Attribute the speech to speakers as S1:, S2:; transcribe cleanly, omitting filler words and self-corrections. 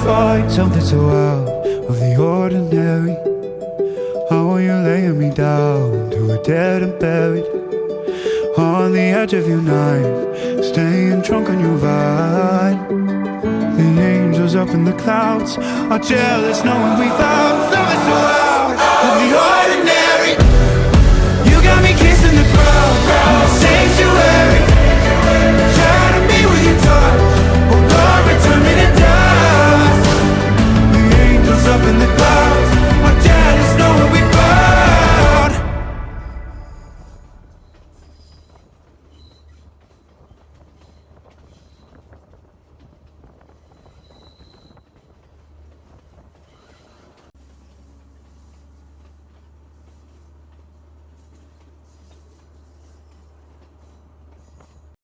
S1: find something so out of the ordinary. How are you laying me down to a dead and buried on the edge of your night, staying drunk on your vine. The angels up in the clouds are jealous knowing we found something so out of the ordinary. You got me kissing the ground in the sanctuary, trying to be with your touch.